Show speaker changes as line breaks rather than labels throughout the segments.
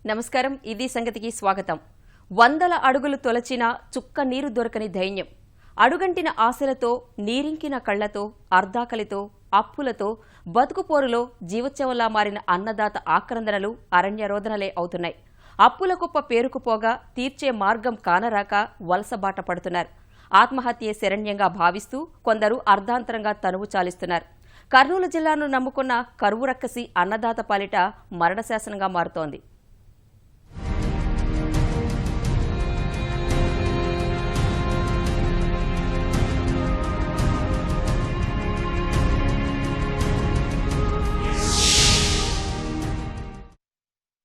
నమస్కారం, ఇది సంగతికి స్వాగతం. 100 అడుగులు తొలచిన చుక్క నీరు దొరకని దైన్యం, అడుగంటిన ఆశలతో, నీరింకిన కళ్లతో, అర్ధాకలితో, అప్పులతో బతుకుపోరులో జీవోత్సవంలా మారిన అన్నదాత ఆక్రందనలు అరణ్యరోదనలే అవుతున్నాయి. అప్పుల కుప్ప పేరుకుపోగా తీర్చే మార్గం కానరాక వలసబాట పడుతున్నారు. ఆత్మహత్యే శరణ్యంగా భావిస్తూ కొందరు అర్ధాంతరంగా తనువు చాలిస్తున్నారు. కర్నూలు జిల్లాను నమ్ముకున్న కరువు రక్కసి అన్నదాత పాలిట మరణశాసనంగా మారుతోంది.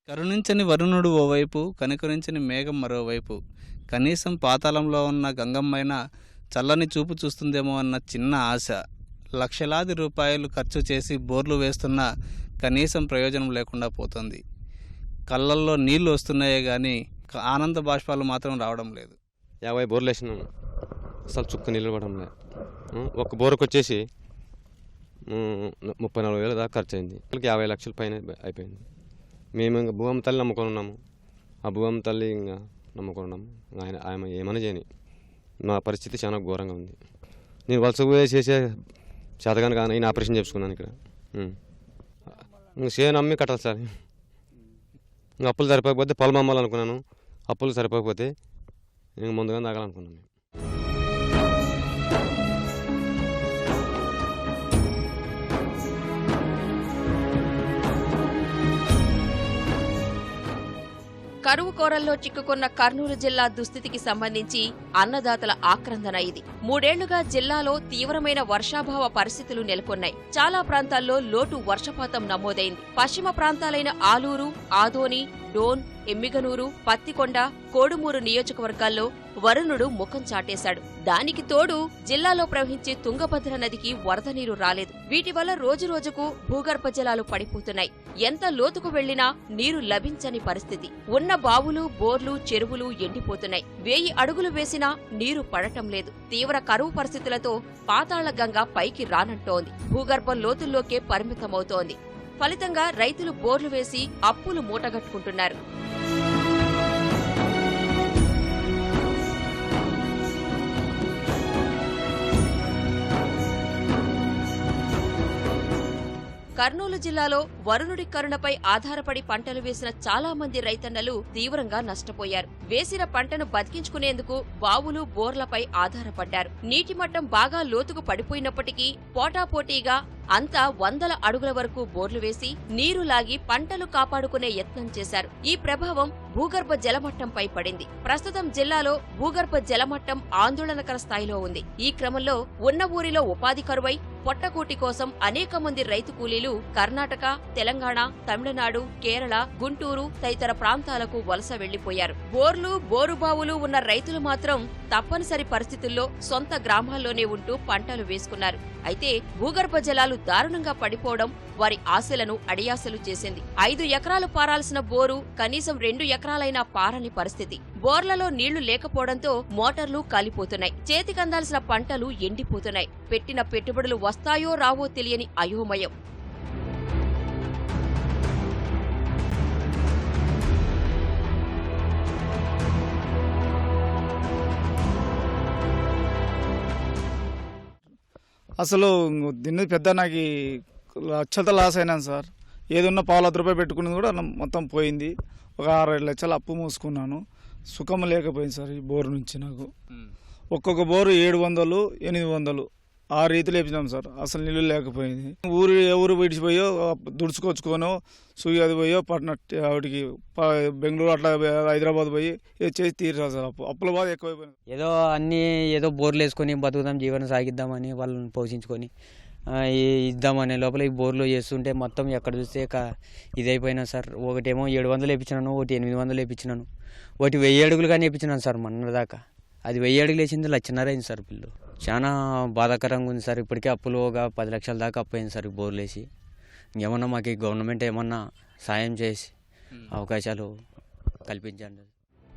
కరుణించని వరుణుడు ఓవైపు, కనికరించని మేఘం మరోవైపు. కనీసం పాతాళంలో ఉన్న గంగమ్మైన చల్లని చూపు చూస్తుందేమో అన్న చిన్న ఆశ. లక్షలాది రూపాయలు ఖర్చు చేసి బోర్లు వేస్తున్నా కనీసం ప్రయోజనం లేకుండా పోతుంది. కళ్ళల్లో నీళ్లు వస్తున్నాయే కానీ ఆనంద బాష్పాలు మాత్రం రావడం లేదు.
50 బోర్లు వేసినాను, అసలు చుక్క నీళ్ళు పడడం లేదు. ఒక బోరుకు వచ్చేసి 34,000 దాకా ఖర్చు అయింది. 50 లక్షల పైన అయిపోయింది. మేము ఇంకా భూమి తల్లి నమ్ముకొని ఉన్నాము. ఆ భూమి తల్లి ఇంకా నమ్ముకొని ఉన్నాము. ఆయన ఏమైనా చేయని, మా పరిస్థితి చాలా ఘోరంగా ఉంది. నేను వలస చేసే చేతగాని కానీ నేను ఆపరేషన్ చేసుకున్నాను ఇక్కడ. ఇంకా చేను అమ్మి కట్టాలి సార్. ఇంకా అప్పులు సరిపోకపోతే పొలం అమ్మాలనుకున్నాను. అప్పులు సరిపోకపోతే ఇంక ముందుగా తాగాలనుకున్నాను.
కరువు కోరల్లో చిక్కుకున్న కర్నూలు జిల్లా దుస్థితికి సంబంధించి అన్నదాతల ఆక్రందన ఇది. 3 ఏళ్లుగా జిల్లాలో తీవ్రమైన వర్షాభావ పరిస్థితులు నెలకొన్నాయి. చాలా ప్రాంతాల్లో లోటు వర్షపాతం నమోదైంది. పశ్చిమ ప్రాంతాలైన ఆలూరు, ఆదోని, డోన్, ఎమ్మిగనూరు, పత్తికొండ, కోడుమూరు నియోజకవర్గాల్లో వరుణుడు ముఖం చాటేశాడు. దానికి తోడు జిల్లాలో ప్రవహించే తుంగభద్ర నదికి వరద నీరు రాలేదు. వీటి వల్ల రోజురోజుకు భూగర్భ జలాలు పడిపోతున్నాయి. ఎంత లోతుకు వెళ్లినా నీరు లభించని పరిస్థితి. ఉన్న బావులు, బోర్లు, చెరువులు ఎండిపోతున్నాయి. 1000 అడుగులు వేసినా నీరు పడటం లేదు. తీవ్ర కరువు పరిస్థితులతో పాతాళ గంగ పైకి రానంటోంది. భూగర్భం లోతుల్లోకే పరిమితమవుతోంది. ఫలితంగా రైతులు బోర్లు వేసి అప్పులు మూటగట్టుకుంటున్నారు. కర్నూలు జిల్లాలో వరుణుడి కరుణపై ఆధారపడి పంటలు వేసిన చాలా మంది రైతన్నలు తీవ్రంగా నష్టపోయారు. వేసిన పంటను బతికించుకునేందుకు బావులు, బోర్లపై ఆధారపడ్డారు. నీటి మట్టం బాగా లోతుకు పడిపోయినప్పటికీ పోటాపోటీగా అంతా 100 అడుగుల వరకు బోర్లు వేసి నీరు లాగి పంటలు కాపాడుకునే యత్నం చేశారు. ఈ ప్రభావం భూగర్భ జలమట్టంపై పడింది. ప్రస్తుతం జిల్లాలో భూగర్భ జలమట్టం ఆందోళనకర స్థాయిలో ఉంది. ఈ క్రమంలో ఉన్న ఊరిలో ఉపాధి కరువై పొట్టకూటి కోసం అనేక మంది రైతు కూలీలు కర్ణాటక, తెలంగాణ, తమిళనాడు, కేరళ, గుంటూరు తదితర ప్రాంతాలకు వలస వెళ్లిపోయారు. బోర్లు, బోరుబావులు ఉన్న రైతులు మాత్రం తప్పనిసరి పరిస్థితుల్లో సొంత గ్రామాల్లోనే ఉంటూ పంటలు వేసుకున్నారు. అయితే భూగర్భ జలాలు దారుణంగా పడిపోవడం వారి ఆశలను అడియాసలు చేసింది. 5 ఎకరాలు పారాల్సిన బోరు కనీసం 2 ఎకరాలైనా పారని పరిస్థితి. బోర్లలో నీళ్లు లేకపోవడంతో మోటార్లు కాలిపోతున్నాయి. చేతికందాల్సిన పంటలు ఎండిపోతున్నాయి. పెట్టిన పెట్టుబడులు వస్తాయో రావో తెలియని అయోమయం.
అసలు దీన్ని పెద్ద నాకు లక్షలతో లాస్ అయినాను సార్. ఏదున్నా 1,00,000 రూపాయలు పెట్టుకున్నది కూడా మొత్తం పోయింది. ఒక 6-7 లక్షలు అప్పు మూసుకున్నాను. సుఖం లేకపోయింది సార్ ఈ బోరు నుంచి. నాకు ఒక్కొక్క బోరు 700, 800 ఆ రీతిలో వేపించాం సార్. అసలు నీళ్ళు లేకపోయింది. ఊరు విడిచిపోయో దుడుచుకొచ్చుకోనో సూర్యాది పోయో పట్న వాటికి బెంగళూరు అట్లా హైదరాబాద్ పోయి చేసి తీరాలి సార్. అప్పుల బాధ ఎక్కువైపోయింది.
ఏదో బోర్లు వేసుకొని బతుకుదాం, జీవనం సాగిద్దామని వాళ్ళని పోషించుకొని ఇద్దామనే లోపల ఈ బోర్లు చేస్తుంటే మొత్తం ఎక్కడ చూస్తే ఇదైపోయినా సార్. ఒకటేమో 700 వేయించినాను, ఒకటి 800 వేయించినాను, ఒకటి 1000 అడుగులు కానీ వేయించినాను సార్ మొన్నదాకా. అది 1000 అడుగులు వేసింది 1,50,000 అయింది సార్ బిల్లు. చాలా బాధాకరంగా ఉంది సార్. ఇప్పటికే అప్పులు ఒక 10 లక్షల దాకా అప్పు అయింది సార్ బోర్లు వేసి. ఇంకేమన్నా మాకు గవర్నమెంట్ ఏమన్నా సాయం చేసి అవకాశాలు కల్పించండి.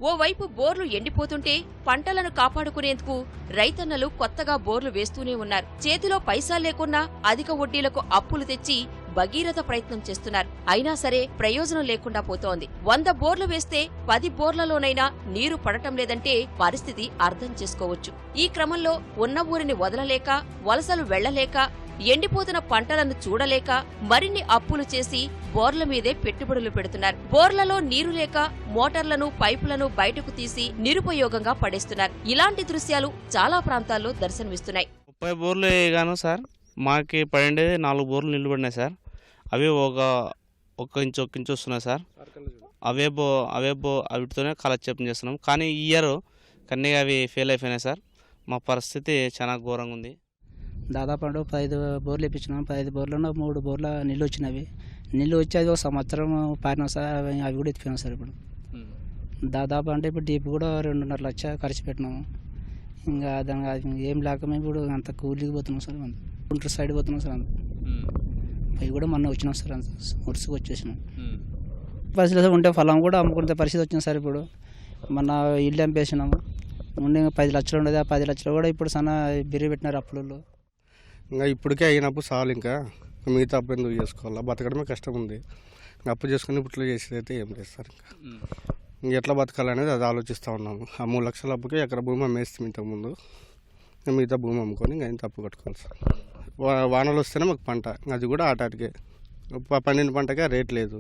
ఓవైపు బోర్లు ఎండిపోతుంటే పంటలను కాపాడుకునేందుకు రైతన్నలు కొత్తగా బోర్లు వేస్తూనే ఉన్నారు. చేతిలో పైసా లేకున్నా అధిక వడ్డీలకు అప్పులు తెచ్చి భగీరథ ప్రయత్నం చేస్తున్నారు. అయినా సరే ప్రయోజనం లేకుండా పోతోంది. 100 బోర్లు వేస్తే 10 బోర్లలోనైనా నీరు పడటం లేదంటే పరిస్థితి అర్థం చేసుకోవచ్చు. ఈ క్రమంలో ఉన్న ఊరిని వదలలేక, వలసలు వెళ్లలేక, ఎండిపోతున్న పంటలను చూడలేక మరిన్ని అప్పులు చేసి బోర్ల మీదే పెట్టుబడులు పెడుతున్నారు. బోర్లలో నీరు లేక మోటార్లను, పైపులను బయటకు తీసి నిరుపయోగంగా పడేస్తున్నారు. ఇలాంటి దృశ్యాలు చాలా ప్రాంతాల్లో దర్శనమిస్తున్నాయి.
30 బోర్లు వేయగాను సార్, మాకి పడిండేది 4 బోర్లు నీళ్లు పడినాయి సార్. అవి ఒక ఇంచు వస్తున్నాయి సార్. వీటితోనే కాలక్షేపం చేస్తున్నాం. కానీ ఈ ఇయర్ కన్నీగా అవి ఫెయిల్ అయిపోయినాయి సార్. మా పరిస్థితి చాలా ఘోరంగా ఉంది.
దాదాపు 15 బోర్లు వేయించినాం. 15 బోర్లలో 3 బోర్ల నీళ్ళు వచ్చినవి. నీళ్ళు వచ్చి అది ఒక సంవత్సరం పారినాం సార్. అవి కూడా ఎత్తిపోయినాం సార్. ఇప్పుడు దాదాపు అంటే ఇప్పుడు డీప్ కూడా 2.5 లక్షలు ఖర్చు పెట్టినాము. ఇంకా దానికి ఏం లేక మేము ఇప్పుడు అంత కూలికి పోతున్నాం సార్. గుంటూరు సైడ్ పోతున్నాం సార్. అవి కూడా మొన్న వచ్చినాం సార్. అంత మురుసుకు వచ్చేసినాం. పరిస్థితి ఉంటే పొలం కూడా అమ్ముకునే పరిస్థితి వచ్చింది సార్. ఇప్పుడు మొన్న ఇల్లు ఎంపేసినాము. ఉండే 10 లక్షలు ఉండేది. ఆ 10 లక్షలు కూడా ఇప్పుడు చాలా బిర్రి పెట్టినారు అప్పులలో.
ఇంకా ఇప్పటికే అయినప్పుడు చాలు, ఇంకా మిగతా అప్పు ఎందుకు చేసుకోవాలా? బతకడమే కష్టం ఉంది. ఇంకా అప్పు చేసుకుని ఇప్పుడు చేసేది అయితే ఏం చేస్తారు? ఇంకా ఎట్లా బతకాలనేది అది ఆలోచిస్తూ ఉన్నాము. ఆ 3 లక్షల అప్పుకి ఎక్కడ భూమి అమ్మేస్తాం ఇంతకుముందు. మిగతా భూమి అమ్ముకొని ఇంకా ఇంత అప్పు కట్టుకోవాలి సార్. వానలు వస్తేనే మాకు పంట, అది కూడా ఆటాటికే. పండిన పంటకే రేట్ లేదు.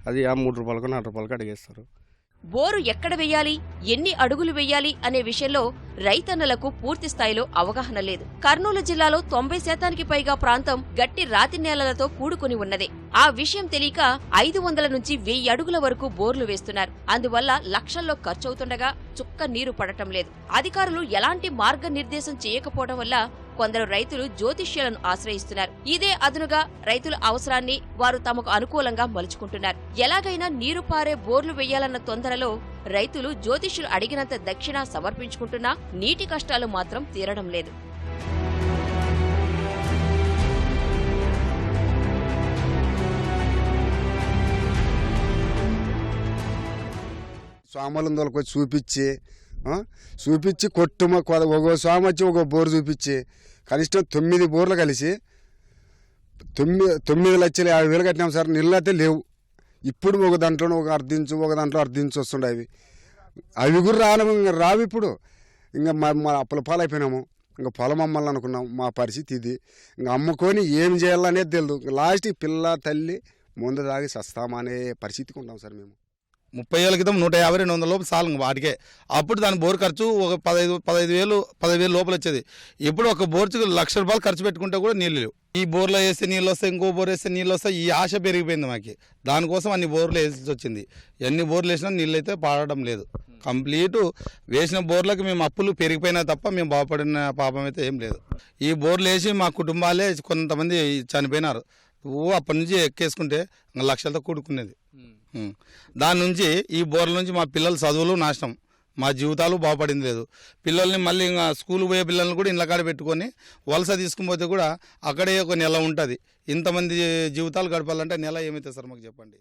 అది ఆ 3 రూపాయలకు 4 రూపాయలకు అడిగేస్తారు.
బోరు ఎక్కడ వెయ్యాలి, ఎన్ని అడుగులు వెయ్యాలి అనే విషయంలో రైతన్నలకు పూర్తి స్థాయిలో అవగాహన లేదు. కర్నూలు జిల్లాలో 90% పైగా ప్రాంతం గట్టి రాతి నేలలతో కూడుకుని ఉన్నదే. ఆ విషయం తెలియక 500 నుంచి 1000 అడుగుల వరకు బోర్లు వేస్తున్నారు. అందువల్ల లక్షల్లో ఖర్చవుతుండగా చుక్క నీరు పడటం లేదు. అధికారులు ఎలాంటి మార్గనిర్దేశం చేయకపోవడం వల్ల కొందరు రైతులు జ్యోతిష్యులను ఆశ్రయిస్తున్నారు. ఇదే అదునుగా రైతుల అవసరాన్ని వారు తమకు అనుకూలంగా మలుచుకుంటున్నారు. ఎలాగైనా నీరు పారే బోర్లు వెయ్యాలన్న తొందరలో రైతులు జ్యోతిష్యులు అడిగినంత దక్షిణ సమర్పించుకుంటున్నా నీటి కష్టాలు మాత్రం తీరడం లేదు.
స్వాములను తోలుకొచ్చి చూపించి ఒక స్వామి వచ్చి ఒక బోరు చూపించి కనిష్టం 9 బోర్లు కలిసి 9,50,000 కట్టినాం సార్. నీళ్ళు అయితే లేవు. ఇప్పుడు ఒక దాంట్లో ఒక అర్ధించు వస్తుండే. అవి కూడా రావు ఇప్పుడు. ఇంకా మా అప్పుల పాలైపోయినాము. ఇంకా పొలం అమ్మాలని అనుకున్నాం. మా పరిస్థితి ఇది. ఇంకా అమ్ముకొని ఏం చేయాలనేది తెలియదు. లాస్ట్ పిల్ల తల్లి ముందు తాగి సస్తామా అనే పరిస్థితికి ఉంటాం సార్ మేము.
30 ఏళ్ళ క్రితం 150-200 లోపు చాలు వాటికే. అప్పుడు దాని బోర్ ఖర్చు ఒక 15,000 లోపల వచ్చేది. ఇప్పుడు ఒక బోర్చుకు ₹1,00,000 ఖర్చు పెట్టుకుంటే కూడా నీళ్ళు లేవు. ఈ బోర్లో వేస్తే నీళ్ళు వస్తాయి, ఇంకో బోర్ వేస్తే నీళ్ళు వస్తాయి. ఈ ఆశ పెరిగిపోయింది మాకి. దానికోసం అన్ని బోర్లు వేసి వచ్చింది. ఎన్ని బోర్లు వేసినా నీళ్ళు అయితే పాడడం లేదు. కంప్లీట్ వేసిన బోర్లకు మేము అప్పులు పెరిగిపోయినా తప్ప మేము బాగుపడిన పాపం అయితే ఏం లేదు. ఈ బోర్లు వేసి మా కుటుంబాలే కొంతమంది చనిపోయినారు. అప్పటి నుంచి ఎక్కేసుకుంటే లక్షలతో కూడుకునేది. దాని నుంచి ఈ బోర్ల నుంచి మా పిల్లల చదువులు నాశనం, మా జీవితాలు బాగుపడింది లేదు. పిల్లల్ని మళ్ళీ ఇంకా స్కూల్ పోయే పిల్లల్ని కూడా ఇళ్ళ కాడ పెట్టుకొని వలస తీసుకుని పోతే కూడా అక్కడే ఒక నెల ఉంటుంది. ఇంతమంది జీవితాలు గడపాలంటే నెల ఏమైతే సార్ మాకు చెప్పండి.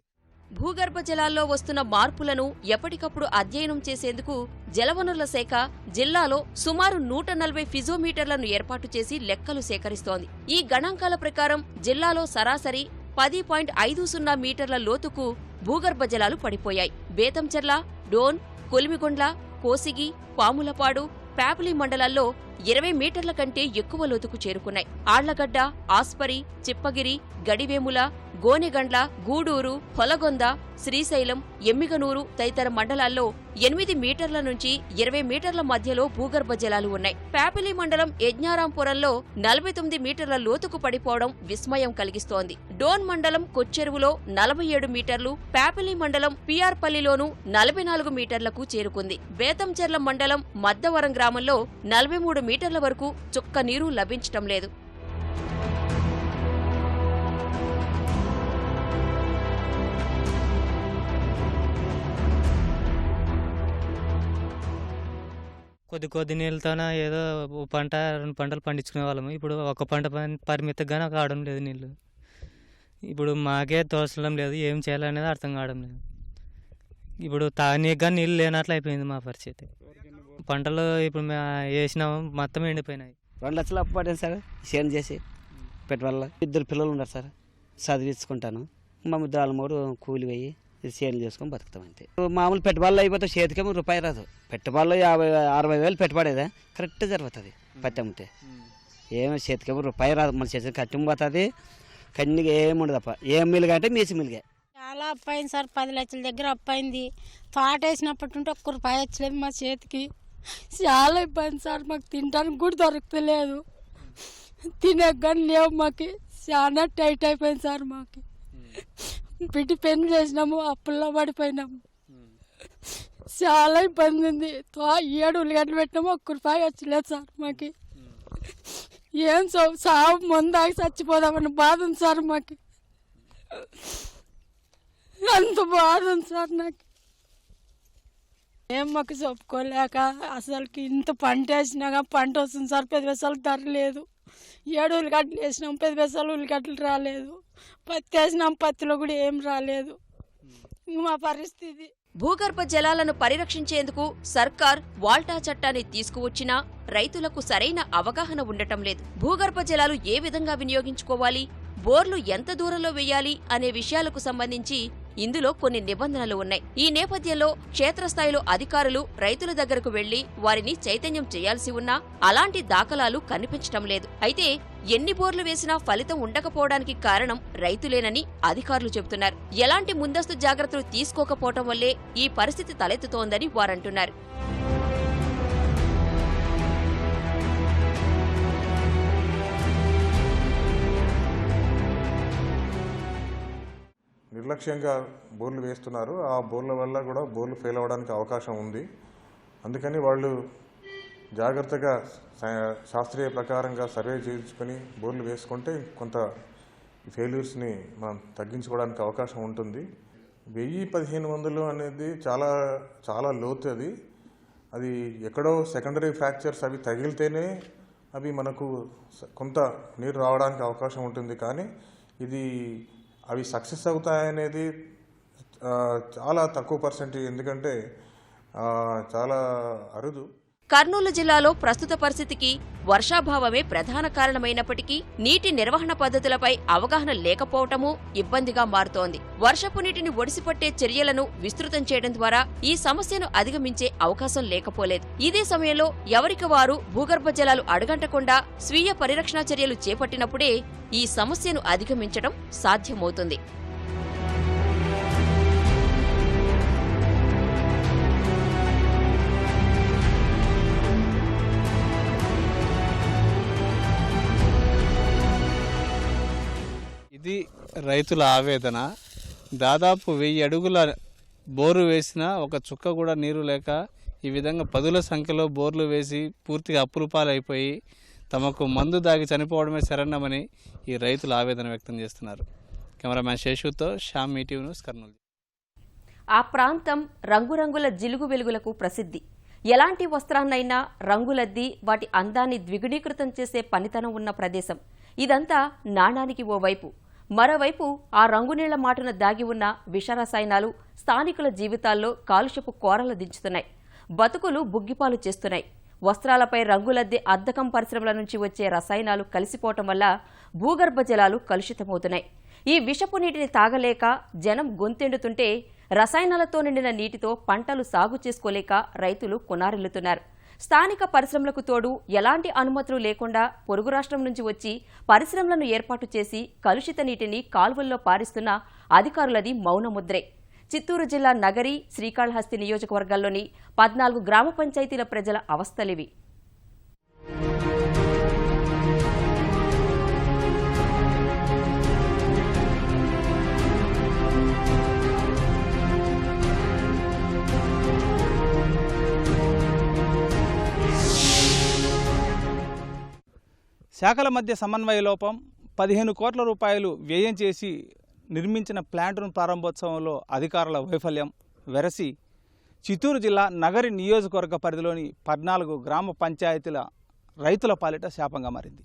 భూగర్భ జలాల్లో వస్తున్న మార్పులను ఎప్పటికప్పుడు అధ్యయనం చేసేందుకు జలవనరుల శాఖ జిల్లాలో సుమారు 140 ఫిజోమీటర్లను ఏర్పాటు చేసి లెక్కలు సేకరిస్తోంది. ఈ గణాంకాల ప్రకారం జిల్లాలో సరాసరి 10.50 మీటర్ల లోతుకు భూగర్భ జలాలు పడిపోయాయి. బేతంచెర్ల, డోన్, కొలిమిగొండ్ల, కోసిగి, పాములపాడు, ప్యాపిలి మండలాల్లో 20 మీటర్ల కంటే ఎక్కువ లోతుకు చేరుకున్నాయి. ఆళ్లగడ్డ, ఆస్పరి, చిప్పగిరి, గడివేముల, గోనెగండ్ల, గూడూరు, పొలగొంద, శ్రీశైలం, ఎమ్మిగనూరు తదితర మండలాల్లో 8 మీటర్ల నుంచి 20 మీటర్ల మధ్యలో భూగర్భ జలాలు ఉన్నాయి. ప్యాపిలి మండలం యజ్ఞారాంపురంలో 49 మీటర్ల లోతుకు పడిపోవడం విస్మయం కలిగిస్తోంది. డోన్ మండలం కొచ్చెరువులో 47 మీటర్లు, ప్యాపిలి మండలం పిఆర్పల్లిలోనూ 44 మీటర్లకు చేరుకుంది. బేతంచెర్ల మండలం మద్దవరం గ్రామంలో 43 మీటర్ల వరకు చుక్క నీరు లభించటం లేదు.
కొద్ది నీళ్ళతోన ఏదో పంట 2 పంటలు పండించుకునే వాళ్ళము. ఇప్పుడు ఒక పంట పరిమితంగానే కావడం లేదు నీళ్ళు. ఇప్పుడు మాకే తోచడం లేదు, ఏం చేయాలనేది అర్థం కావడం లేదు. ఇప్పుడు తాగనీకి కానీ నీళ్ళు లేనట్లు అయిపోయింది మా పరిస్థితి. పంటలు ఇప్పుడు మేము వేసినాము మొత్తం ఎండిపోయినాయి.
2 లక్షలు అప్పు పడాను సార్ చేను చేసి పెట్టుబడుల 2 పిల్లలు ఉన్నారు సార్, చదివించుకుంటాను. మా ముద్దాల మూడు కూలి పోయి చేను చేసుకొని బతుకుతాం అంతే. మామూలు పెట్టుబడులు అయిపోతే చేతికేమో రూపాయి రాదు. పెట్టుబడులు 50-60 వేలు పెట్టుబడేదా కరెక్ట్ జరుగుతుంది. పత్తి అమ్మితే ఏమో చేతికేమో రూపాయి రాదు. మన చేతికి కట్టి పోతుంది, కన్నీగా ఏముండదు తప్ప. ఏం మిలుగంటే మీసి మిలిగా.
చాలా అప్పు అయింది సార్, 10 లక్షల దగ్గర అప్పు అయింది. తోట వేసినప్పటి నుండి ఒక్క రూపాయి వచ్చలేదు మా చేతికి. చాలా ఇబ్బంది సార్, మాకు తినడానికి కూడా దొరకలేదు. తినే కానీ లేవు మాకు. చాలా టైట్ అయిపోయింది సార్ మాకు. పిట్టి పెన్ను చేసినాము, అప్పుల్లో పడిపోయినాము. చాలా ఇబ్బంది ఉంది. 7 ఉల్లిగడ్డలు పెట్టినాము, ఒక్క రూపాయి వచ్చలేదు సార్ మాకు. ఏం సాగు ముందాకి చచ్చిపోదామని బాధ ఉంది సార్ మాకు. అంత బాధ ఉంది సార్ నాకు. ఏం మాకు చెప్పుకోలేక అసలుకి ఇంత పంట వేసినాక పంట వస్తుంది సార్, 10 పైసలు ధర లేదు. 7 ఉల్లిగడ్డలు వేసినాం, 10 పైసలు ఉల్లిగడ్డలు రాలేదు. పత్తి వేసినాం, పత్తిలో కూడా ఏం రాలేదు. మా పరిస్థితి.
భూగర్భ జలాలను పరిరక్షించేందుకు సర్కార్ వాల్టా చట్టాన్ని తీసుకువచ్చినా రైతులకు సరైన అవగాహన ఉండటం లేదు. భూగర్భ జలాలు ఏ విధంగా వినియోగించుకోవాలి, బోర్లు ఎంత దూరంలో వేయాలి అనే విషయాలకు సంబంధించి ఇందులో కొన్ని నిబంధనలు ఉన్నాయి. ఈ నేపథ్యంలో క్షేత్రస్థాయిలో అధికారులు రైతుల దగ్గరకు వెళ్లి వారిని చైతన్యం చేయాల్సి ఉన్నా అలాంటి దాఖలాలు కనిపించటం లేదు. అయితే ఎన్ని బోర్లు వేసినా ఫలితం ఉండకపోవడానికి కారణం రైతులేనని అధికారులు చెబుతున్నారు. ఎలాంటి ముందస్తు జాగ్రత్తలు తీసుకోకపోవటం వల్లే ఈ పరిస్థితి తలెత్తుతోందని వారంటున్నారు.
నిర్లక్ష్యంగా బోర్లు వేస్తున్నారు. ఆ బోర్ల వల్ల కూడా బోర్లు ఫెయిల్ అవ్వడానికి అవకాశం ఉంది. అందుకని వాళ్ళు జాగ్రత్తగా శాస్త్రీయ ప్రకారంగా సర్వే చేయించుకొని బోర్లు వేసుకుంటే కొంత ఫెయిల్యూర్స్ని మనం తగ్గించుకోవడానికి అవకాశం ఉంటుంది. 1000-1500 అనేది చాలా చాలా లోతు. అది ఎక్కడో సెకండరీ ఫ్రాక్చర్స్ అవి తగిలితేనే అవి మనకు కొంత నీరు రావడానికి అవకాశం ఉంటుంది. కానీ ఇది అవి సక్సెస్ అవుతాయనేది చాలా తక్కువ పర్సెంటేజ్, ఎందుకంటే చాలా అరుదు.
కర్నూలు జిల్లాలో ప్రస్తుత పరిస్థితికి వర్షాభావమే ప్రధాన కారణమైనప్పటికీ నీటి నిర్వహణ పద్ధతులపై అవగాహన లేకపోవటమూ ఇబ్బందిగా మారుతోంది. వర్షపు నీటిని ఒడిసిపట్టే చర్యలను విస్తృతం చేయడం ద్వారా ఈ సమస్యను అధిగమించే అవకాశం లేకపోలేదు. ఇదే సమయంలో ఎవరికి వారు భూగర్భ జలాలు అడుగంటకుండా స్వీయ పరిరక్షణ చర్యలు చేపట్టినప్పుడే ఈ సమస్యను అధిగమించడం సాధ్యమవుతుంది.
ఇది రైతుల ఆవేదన. దాదాపు 1000 అడుగుల బోరు వేసినా ఒక చుక్క కూడా నీరు లేక ఈ విధంగా 10ల సంఖ్యలో బోర్లు వేసి పూర్తిగా అప్పుల పాలైపోయి తమకు మందు దాగి చనిపోవడమే శరణమని ఈ రైతులు ఆవేదన వ్యక్తం చేస్తున్నారు. కెమెరామ్యాన్ శేషుతో శ్యామ్, ఈటీవీ న్యూస్, కర్నూలు.
ఆ ప్రాంతం రంగురంగుల జిలుగు వెలుగులకు ప్రసిద్ధి. ఎలాంటి వస్త్రాన్నైనా రంగులద్ది వాటి అందాన్ని ద్విగుణీకృతం చేసే పనితనం ఉన్న ప్రదేశం. ఇదంతా నాణానికి ఓ వైపు. మరోవైపు ఆ రంగునీళ్ల మాటున దాగి ఉన్న విషరసాయనాలు స్థానికుల జీవితాల్లో కాలుష్యపు కోరలు దించుతున్నాయి. బతుకులు బుగ్గిపాలు చేస్తున్నాయి. వస్త్రాలపై రంగులద్దే అద్దకం పరిశ్రమల నుంచి వచ్చే రసాయనాలు కలిసిపోవటం వల్ల భూగర్భ జలాలు కలుషితమవుతున్నాయి. ఈ విషపు నీటిని తాగలేక జనం గొంతెండుతుంటే రసాయనాలతో నిండిన నీటితో పంటలు సాగు చేసుకోలేక రైతులు కొనారిల్లుతున్నారు. స్థానిక పరిశ్రమలకు తోడు ఎలాంటి అనుమతులు లేకుండా పొరుగు రాష్ట్రం నుంచి వచ్చి పరిశ్రమలను ఏర్పాటు చేసి కలుషిత నీటిని కాల్వల్లో పారిస్తున్న అధికారులది మౌనముద్రే. చిత్తూరు జిల్లా నగరి, శ్రీకాళహస్తి నియోజకవర్గాల్లోని 14 గ్రామ పంచాయతీల ప్రజల అవస్థలివి.
శాఖల మధ్య సమన్వయ లోపం, 15 కోట్ల రూపాయలు వ్యయం చేసి నిర్మించిన ప్లాంటును ప్రారంభోత్సవంలో అధికారుల వైఫల్యం వెరసి చిత్తూరు జిల్లా నగరి నియోజకవర్గ పరిధిలోని 14 గ్రామ పంచాయతీల రైతుల పాలిట శాపంగా మారింది.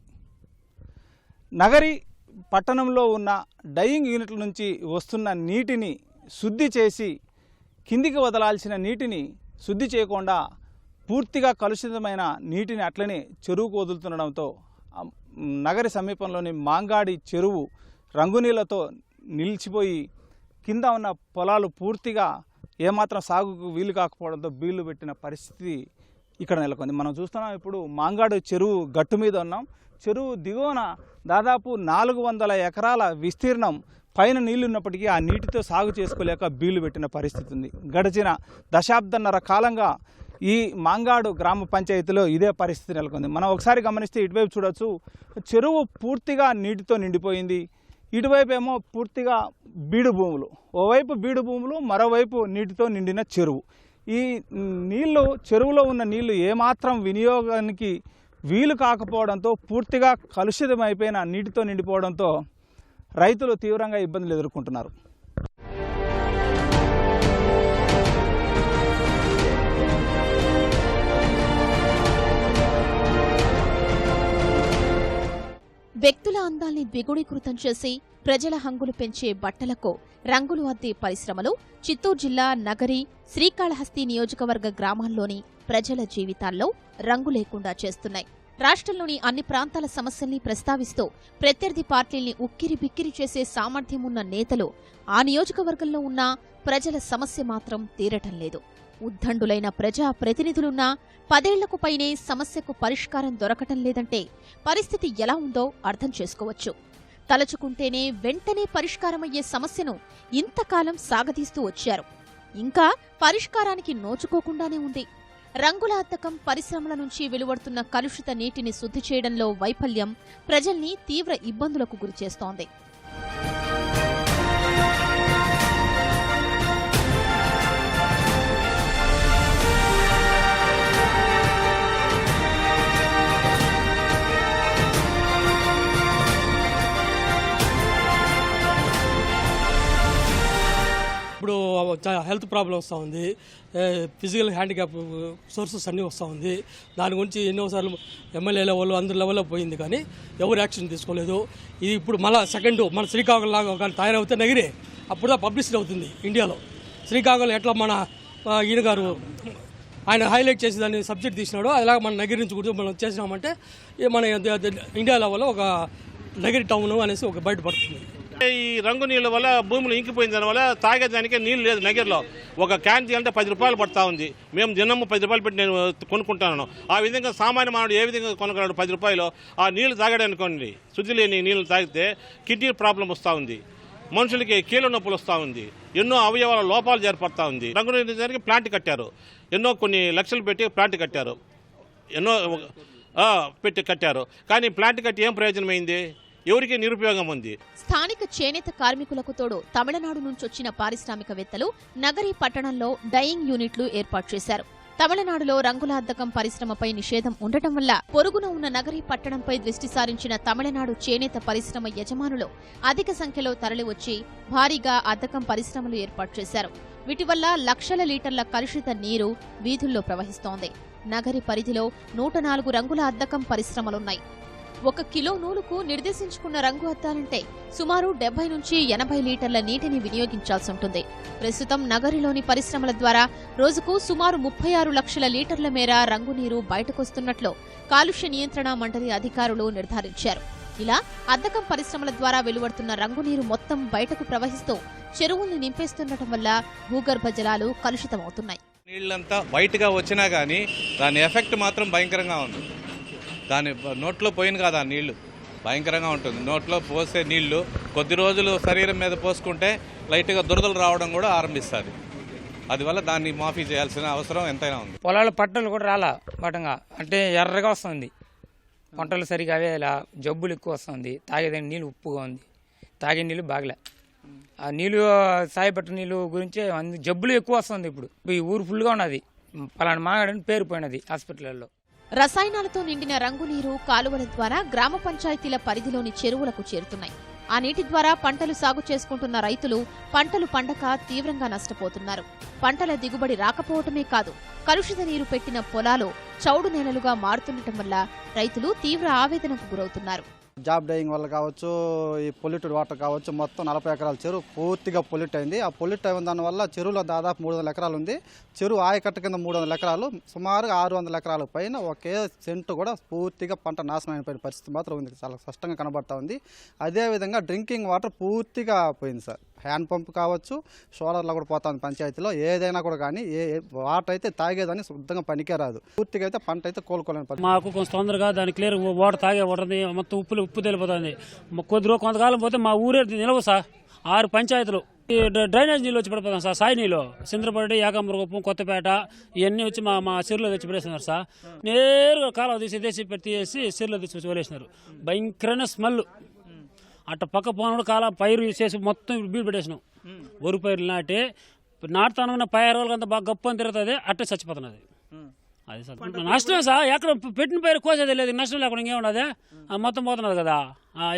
నగరి పట్టణంలో ఉన్న డయింగ్ యూనిట్ల నుంచి వస్తున్న నీటిని శుద్ధి చేసి కిందికి వదలాల్సిన నీటిని శుద్ధి చేయకుండా పూర్తిగా కలుషితమైన నీటిని అట్లనే చెరువుకు వదులుతుండడంతో నగరి సమీపంలోని మాంగాడి చెరువు రంగునీళ్లతో నిలిచిపోయి కింద ఉన్న పొలాలు పూర్తిగా ఏమాత్రం సాగుకు వీలు కాకపోవడంతో బీళ్లు పెట్టిన పరిస్థితి ఇక్కడ నెలకొంది. మనం చూస్తున్నాం ఇప్పుడు మాంగాడు చెరువు గట్టు మీద ఉన్నాం. చెరువు దిగువన దాదాపు 400 ఎకరాల విస్తీర్ణం పైన నీళ్లు ఉన్నప్పటికీ ఆ నీటితో సాగు చేసుకోలేక బీళ్లు పెట్టిన పరిస్థితి ఉంది. గడిచిన దశాబ్దన్నర కాలంగా ఈ మాంగాడు గ్రామ పంచాయతీలో ఇదే పరిస్థితి నెలకొంది. మనం ఒకసారి గమనిస్తే ఇటువైపు చూడొచ్చు, చెరువు పూర్తిగా నీటితో నిండిపోయింది. ఇటువైపు ఏమో పూర్తిగా బీడు భూములు, ఓవైపు బీడు భూములు, మరోవైపు నీటితో నిండిన చెరువు. ఈ నీళ్లు, చెరువులో ఉన్న నీళ్లు ఏమాత్రం వినియోగానికి వీలు కాకపోవడంతో పూర్తిగా కలుషితమైపోయిన నీటితో నిండిపోవడంతో రైతులు తీవ్రంగా ఇబ్బందులు ఎదుర్కొంటున్నారు.
వ్యక్తుల అందాల్ని ద్విగుణీకృతం చేసి ప్రజల హంగులు పెంచే బట్టలకు రంగులు అద్దే పరిశ్రమలు చిత్తూరు జిల్లా నగరి, శ్రీకాళహస్తి నియోజకవర్గ గ్రామాల్లోని ప్రజల జీవితాల్లో రంగు లేకుండా చేస్తున్నాయి. రాష్ట్రంలోని అన్ని ప్రాంతాల సమస్యల్ని ప్రస్తావిస్తూ ప్రత్యర్థి పార్టీల్ని ఉక్కిరి బిక్కిరి చేసే సామర్థ్యం ఉన్న నేతలు ఆ నియోజకవర్గంలో ఉన్న ప్రజల సమస్య మాత్రం తీరటం లేదు. ఉద్దండులైన ప్రజా ప్రతినిధులున్నా 10 ఏళ్లకు పైనే సమస్యకు పరిష్కారం దొరకటం లేదంటే పరిస్థితి ఎలా ఉందో అర్థం చేసుకోవచ్చు. తలచుకుంటేనే వెంటనే పరిష్కారమయ్యే సమస్యను ఇంతకాలం సాగదీస్తూ వచ్చారు. ఇంకా పరిష్కారానికి నోచుకోకుండానే ఉంది. రంగుల అద్దకం పరిశ్రమల నుంచి వెలువడుతున్న కలుషిత నీటిని శుద్ధి చేయడంలో వైఫల్యం ప్రజల్ని తీవ్ర ఇబ్బందులకు గురిచేస్తోంది.
ఇప్పుడు హెల్త్ ప్రాబ్లం వస్తూ ఉంది, ఫిజికల్ హ్యాండిక్యాప్ సోర్సెస్ అన్నీ వస్తూ ఉంది. దాని గురించి ఎన్నోసార్లు ఎమ్మెల్యే లెవెల్లో అందరి లెవెల్లో పోయింది, కానీ ఎవరు యాక్షన్ తీసుకోలేదు. ఇది ఇప్పుడు మళ్ళీ సెకండ్ మన శ్రీకాకుళం లాగా కానీ తయారవుతే నగిరే అప్పుడు పబ్లిసిటీ అవుతుంది ఇండియాలో. శ్రీకాకుళం ఎట్లా మన ఈయన గారు ఆయన హైలైట్ చేసి దాన్ని సబ్జెక్ట్ తీసినాడు, అలాగే మన నగిరి నుంచి కూడా మనం చేసినామంటే మన ఇండియా లెవెల్లో ఒక నగిరి టౌన్ అనేసి ఒక బయటపడుతుంది.
ఈ రంగు నీళ్ళ వల్ల భూములు ఇంకిపోయిన దానివల్ల తాగేదానికే నీళ్ళు లేదు. నగర్లో ఒక క్యాన్ తీయాలంటే 10 రూపాయలు పడతా ఉంది. మేము దినము 10 రూపాయలు పెట్టి నేను కొనుక్కుంటాను. ఆ విధంగా సామాన్య మానవుడు ఏ విధంగా కొనగలడు 10 రూపాయలు? ఆ నీళ్లు తాగాడనుకోండి, శుద్ధి లేని నీళ్లు తాగితే కిడ్నీ ప్రాబ్లం వస్తూ ఉంది, మనుషులకి కీళ్ళ నొప్పులు వస్తూ ఉంది, ఎన్నో అవయవాల లోపాలు ఏర్పడతా ఉంది. రంగు నీళ్ళకి ప్లాంట్ కట్టారు, ఎన్నో కొన్ని లక్షలు పెట్టి ప్లాంట్ కట్టారు, ఎన్నో పెట్టి కట్టారు. కానీ ప్లాంట్ కట్టి ఏం ప్రయోజనమైంది? ఎవరికి నిరుపయోగం ఉంది.
స్థానిక చేనేత కార్మికులకు తోడు తమిళనాడు నుంచొచ్చిన పారిశ్రామికవేత్తలు నగరి పట్టణంలో డయింగ్ యూనిట్లు ఏర్పాటు చేశారు. తమిళనాడులో రంగుల అద్దకం పరిశ్రమపై నిషేధం ఉండటం వల్ల పొరుగున ఉన్న నగరి పట్టణంపై దృష్టి సారించిన తమిళనాడు చేనేత పరిశ్రమ యజమానులు అధిక సంఖ్యలో తరలివచ్చి భారీగా అద్దకం పరిశ్రమలు ఏర్పాటు చేశారు. వీటి వల్ల లక్షల లీటర్ల కలుషిత నీరు వీధుల్లో ప్రవహిస్తోంది. నగరి పరిధిలో 104 రంగుల అద్దకం పరిశ్రమలున్నాయి. 1 కిలో నూలుకు నిర్దేశించుకున్న రంగు అద్దాలంటే సుమారు 70 నుంచి 80 లీటర్ల నీటిని వినియోగించాల్సి ఉంటుంది. ప్రస్తుతం నగరిలోని పరిశ్రమల ద్వారా రోజుకు సుమారు 36 లక్షల లీటర్ల మేర రంగు నీరు బయటకొస్తున్నట్లు కాలుష్య నియంత్రణ మండలి అధికారులు నిర్ధారించారు. ఇలా అద్దకం పరిశ్రమల ద్వారా వెలువడుతున్న రంగు నీరు మొత్తం బయటకు ప్రవహిస్తూ చెరువుల్ని నింపేస్తుండటం వల్ల భూగర్భ జలాలు కలుషితమవుతున్నాయి.
నీళ్లంతా వైట్గా వచ్చినా కానీ దాని ఎఫెక్ట్ మాత్రం భయంకరంగా ఉంది. దాని నోట్లో పోయిన కాదు, ఆ నీళ్లు భయంకరంగా ఉంటుంది. నోట్లో పోసే నీళ్లు కొద్ది రోజులు శరీరం మీద పోసుకుంటే లైట్గా దురదలు రావడం కూడా ఆరంభిస్తుంది. అందువల్ల దాన్ని మాఫీ చేయాల్సిన అవసరం ఎంతైనా ఉంది.
పొలాల పంటలు కూడా రాలా బటంగా, అంటే ఎర్రగా వస్తుంది, పంటలు సరిగా అవే జబ్బులు ఎక్కువ వస్తుంది. తాగేదాని నీళ్ళు ఉప్పుగా ఉంది, తాగే నీళ్ళు బాగలే. ఆ నీళ్ళు సాయపట్ట నీళ్ళు గురించే జబ్బులు ఎక్కువ వస్తుంది. ఇప్పుడు ఈ ఊరు ఫుల్గా ఉన్నది, పలానా మాగాడని పేరుపోయినది హాస్పిటల్లో.
రసాయనాలతో నిండిన రంగు నీరు కాలువల ద్వారా గ్రామ పంచాయతీల పరిధిలోని చెరువులకు చేరుతున్నాయి. ఆ నీటి ద్వారా పంటలు సాగు చేసుకుంటున్న రైతులు పంటలు పండక తీవ్రంగా నష్టపోతున్నారు. పంటల దిగుబడి రాకపోవటమే కాదు, కలుషిత నీరు పెట్టిన పొలాలు చౌడు నేలలుగా మారుతుండటం వల్ల రైతులు తీవ్ర ఆవేదనకు గురవుతున్నారు.
జాబ్ డైయింగ్ వల్ల కావచ్చు, ఈ పొల్యూటెడ్ వాటర్ కావచ్చు, మొత్తం 40 ఎకరాల చెరువు పూర్తిగా పొల్యూట్ అయింది. ఆ పొల్యూట్ అయిన దానివల్ల చెరువులో దాదాపు 300 ఎకరాలు ఉంది. చెరువు ఆయకట్ట కింద 300 ఎకరాలు, సుమారుగా 600 ఎకరాల పైన ఒకే సెంటు కూడా పూర్తిగా పంట నాశనం అయిపోయిన పరిస్థితి మాత్రం ఉంది. చాలా స్పష్టంగా కనబడతా ఉంది. అదేవిధంగా డ్రింకింగ్ వాటర్ పూర్తిగా పోయింది సార్. హ్యాండ్ పంప్ కావచ్చు, సోలార్లో కూడా పోతా ఉంది పంచాయతీలో. ఏదైనా కూడా కానీ వాటర్ అయితే తాగేదని శుద్ధంగా పనికే రాదు. పూర్తిగా అయితే పంట అయితే కోలుకోలేని పరిస్థితి.
మాకు కొంచెం తొందరగా దాని క్లియర్ వాటర్ తాగే వాటర్ మొత్తం ఉప్పు తెలిపోతుంది. కొంతకాలం పోతే మా ఊరే నిలవు సార్. 6 పంచాయతీలు డ్రైనేజ్ నీళ్ళు వచ్చి పడిపోతాం సార్. సాయి నీళ్ళు సింద్రపడి, ఏకాంబరకుప్పం, కొత్తపేట ఇవన్నీ వచ్చి మా చెరువులో తెచ్చి పడేస్తున్నారు సార్. నేరుగా కాలువ తీసి పెట్టేసి చెరువులో తెచ్చి వదిలేసినారు. భయంకరమైన స్మెల్. అట్ట పక్క పోనప్పుడు పైరు చేసి మొత్తం బీడు పెట్టేసినాం. వరి పైరులు నాటుతానన్న 10 రోజులకంతా బాగా గొప్పని తిరుగుతుంది, అట్టే చచ్చిపోతున్నది. అది సార్ నష్టమే సార్. ఎక్కడ పెట్టిన పైరు కోసేది లేదు, నష్టం లేకుండా ఇంకేముండదు, మొత్తం పోతున్నది కదా.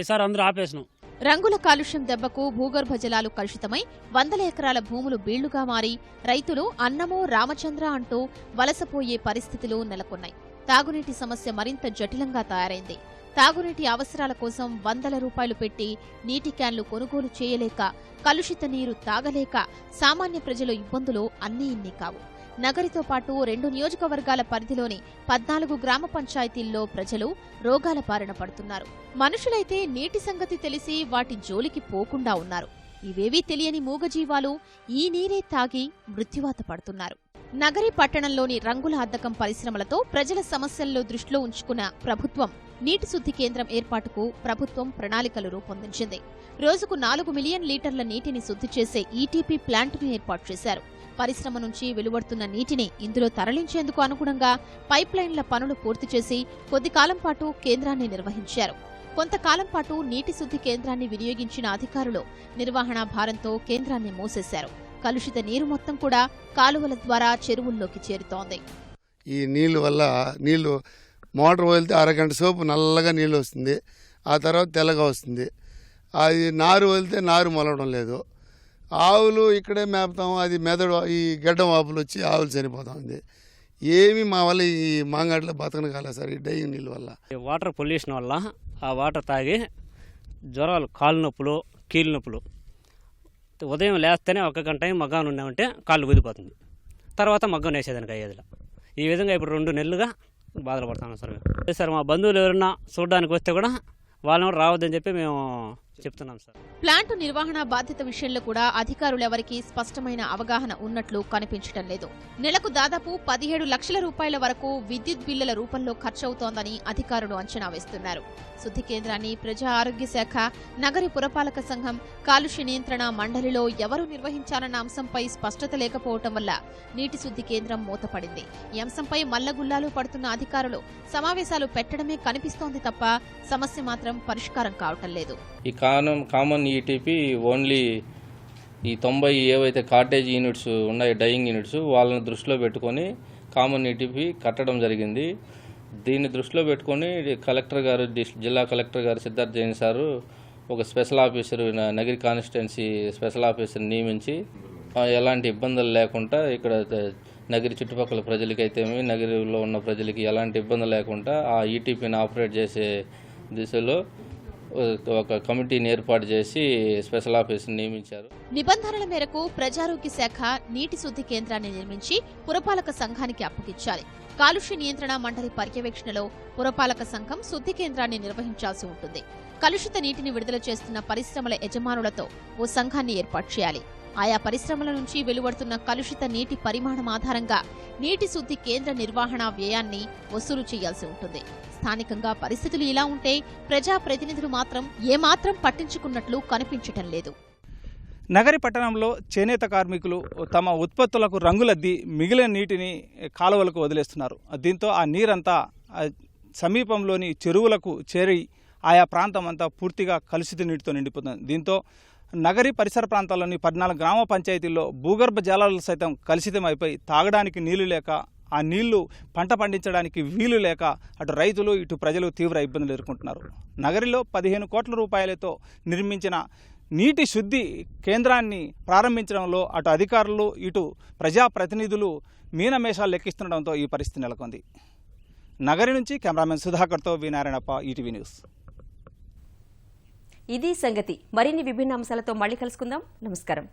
ఈసారి అందరూ ఆపేసినాం.
రంగుల కాలుష్యం దెబ్బకు భూగర్భ జలాలు కలుషితమై 100 ఎకరాల భూములు బీళ్లుగా మారి రైతులు అన్నమో రామచంద్ర అంటూ వలసపోయే పరిస్థితులు నెలకొన్నాయి. తాగునీటి సమస్య మరింత జటిలంగా తయారైంది. తాగునీటి అవసరాల కోసం వందల రూపాయలు పెట్టి నీటి క్యాన్లు కొనుగోలు చేయలేక, కలుషిత నీరు తాగలేక సామాన్య ప్రజల ఇబ్బందులు అన్నీ ఇన్ని కావు. నగరితో పాటు 2 నియోజకవర్గాల పరిధిలోని 14 గ్రామ పంచాయతీల్లో ప్రజలు రోగాల బారిన పడుతున్నారు. మనుషులైతే నీటి సంగతి తెలిసి వాటి జోలికి పోకుండా ఉన్నారు. ఇవేవీ తెలియని మూగజీవాలు ఈ నీరే తాగి మృత్యువాత పడుతున్నారు. నగరి పట్టణంలోని రంగుల అద్దకం పరిశ్రమలతో ప్రజల సమస్యల్లో దృష్టిలో ఉంచుకున్న ప్రభుత్వం నీటి శుద్ధి కేంద్రం ఏర్పాటుకు ప్రభుత్వం ప్రణాళికలు రూపొందించింది. రోజుకు 4 మిలియన్ లీటర్ల నీటిని శుద్ధి చేసే ఈటీపీ ప్లాంట్ను ఏర్పాటు చేశారు. పరిశ్రమ నుంచి వెలువడుతున్న నీటిని ఇందులో తరలించేందుకు అనుగుణంగా పైప్లైన్ల పనులు పూర్తి చేసి కొద్ది కాలం పాటు కేంద్రాన్ని నిర్వహించారు. కొంతకాలం పాటు నీటి శుద్ధి కేంద్రాన్ని వినియోగించిన అధికారులు నిర్వహణా భారంతో కేంద్రాన్ని మూసేశారు. కలుషిత నీరు మొత్తం కూడా కాలువల ద్వారా చెరువుల్లోకి చేరుతోంది.
ఈ నీళ్లు వల్ల నీళ్లు మోటార్ వదిలితే అరగంట సేపు నల్లగా నీళ్ళు వస్తుంది, ఆ తర్వాత తెల్లగా వస్తుంది. అది నారు వదిలితే నారు మొలవడం లేదు. ఆవులు ఇక్కడే మేపుతాము, అది మెదడు ఈ గడ్డం వాపులు వచ్చి ఆవులు చనిపోతా ఉంది. ఏమి మా వల్ల ఈ మాంగాడిలో బతకను కాలేదు సార్ ఈ డైయింగ్ నీళ్ళ వల్ల.
వాటర్ పొల్యూషన్ వల్ల ఆ వాటర్ తాగి జ్వరాలు, కాళ్ళు నొప్పులు, కీళ్ళ నొప్పులు. ఉదయం లేస్తేనే 1 గంట టైం మగ్గాను ఉన్నామంటే కాళ్ళు ఊదిపోతుంది, తర్వాత మగ్గం వేసేదానికి అయ్యేదిలా. ఈ విధంగా ఇప్పుడు 2 నెలలుగా బాధలు పడుతున్నాం సార్. సార్ మా బంధువులు ఎవరన్నా చూడడానికి వస్తే కూడా వాళ్ళని కూడా రావద్దని చెప్పి మేము చెప్తున్నాం సార్.
ప్లాంటు నిర్వహణ బాధ్యత విషయంలో కూడా అధికారులెవరికీ స్పష్టమైన అవగాహన ఉన్నట్లు కనిపించడం లేదు. నెలకు దాదాపు 17 లక్షల రూపాయల వరకు విద్యుత్ బిల్లుల రూపంలో ఖర్చవుతోందని అధికారులు అంచనా వేస్తున్నారు. శుద్ధి కేంద్రాన్ని ప్రజా ఆరోగ్య శాఖ, నగరి పురపాలక సంఘం, కాలుష్య నియంత్రణ మండలిలో ఎవరు నిర్వహించాలన్న అంశంపై స్పష్టత లేకపోవటం వల్ల నీటి శుద్ధి కేంద్రం మూతపడింది. ఈ అంశంపై మల్లగుల్లాలు పడుతున్న అధికారులు సమావేశాలు పెట్టడమే కనిపిస్తోంది తప్ప సమస్య మాత్రం పరిష్కారం కావటం లేదు.
ఈ కామన్ ఈటీపీ ఓన్లీ ఈ 90 ఏవైతే కాటేజ్ యూనిట్స్ ఉన్నాయో, డైయింగ్ యూనిట్స్, వాళ్ళని దృష్టిలో పెట్టుకొని కామన్ ఈటీపీ కట్టడం జరిగింది. దీన్ని దృష్టిలో పెట్టుకొని కలెక్టర్ గారు, జిల్లా కలెక్టర్ గారు సిద్ధార్థ్ జైన్ సారు ఒక special officer, Nagari constituency special officer నియమించి ఎలాంటి ఇబ్బందులు లేకుండా ఇక్కడ నగరి చుట్టుపక్కల ప్రజలకైతేమి, నగరిలో ఉన్న ప్రజలకి ఎలాంటి ఇబ్బంది లేకుండా ఆ ఈటీపీని ఆపరేట్ చేసే దిశలో ఒక కమిటీని ఏర్పాటు చేసి స్పెషల్ ఆఫీసర్ నియమించారు.
నిబంధనల మేరకు ప్రజారోగ్య శాఖ నీటి శుద్ధి కేంద్రాన్ని నిర్మించి పురపాలక సంఘానికి అప్పగించాలి. కాలుష్య నియంత్రణ మండలి పర్యవేక్షణలో పురపాలక సంఘం శుద్ధి కేంద్రాన్ని నిర్వహించాల్సి ఉంటుంది. కలుషిత నీటిని విడుదల చేస్తున్న పరిశ్రమల యజమానులతో ఓ సంఘాన్ని ఏర్పాటు చేయాలి. ఆయా పరిశ్రమల నుంచి వెలువడుతున్న కలుషిత నీటి పరిమాణం ఆధారంగా నీటి శుద్ధి కేంద్ర నిర్వహణ వ్యయాన్ని వసూలు చేయాల్సి ఉంటుంది. స్థానికంగా పరిస్థితులు ఇలా ఉంటే ప్రజాప్రతినిధులు మాత్రం ఏమాత్రం పట్టించుకున్నట్లు కనిపించటం లేదు.
నగరి పట్టణంలో చేనేత కార్మికులు తమ ఉత్పత్తులకు రంగులద్ది మిగిలిన నీటిని కాలువలకు వదిలేస్తున్నారు. దీంతో ఆ నీరంతా సమీపంలోని చెరువులకు చేరి ఆయా ప్రాంతం అంతా పూర్తిగా కలుషిత నీటితో నిండిపోతుంది. దీంతో నగరి పరిసర ప్రాంతాల్లోని 14 గ్రామ పంచాయతీల్లో భూగర్భ జలాలు సైతం కలుషితమైపోయి తాగడానికి నీళ్లు లేక, ఆ నీళ్లు పంట పండించడానికి వీలు లేక అటు రైతులు ఇటు ప్రజలు తీవ్ర ఇబ్బందులు ఎదుర్కొంటున్నారు. నగరిలో 15 కోట్ల రూపాయలతో నిర్మించిన నీటి శుద్ధి కేంద్రాన్ని ప్రారంభించడంలో అటు అధికారులు ఇటు ప్రజాప్రతినిధులు మీనమేషాలు లెక్కిస్తుండడంతో ఈ పరిస్థితి నెలకొంది. నగరి నుంచి కెమెరామెన్ సుధాకర్తో వి నారాయణప్ప, ఈటీవీ న్యూస్.
ఇది సంగతి. మరిన్ని విభిన్న అంశాలతో మళ్ళీ కలుసుకుందాం. నమస్కారం.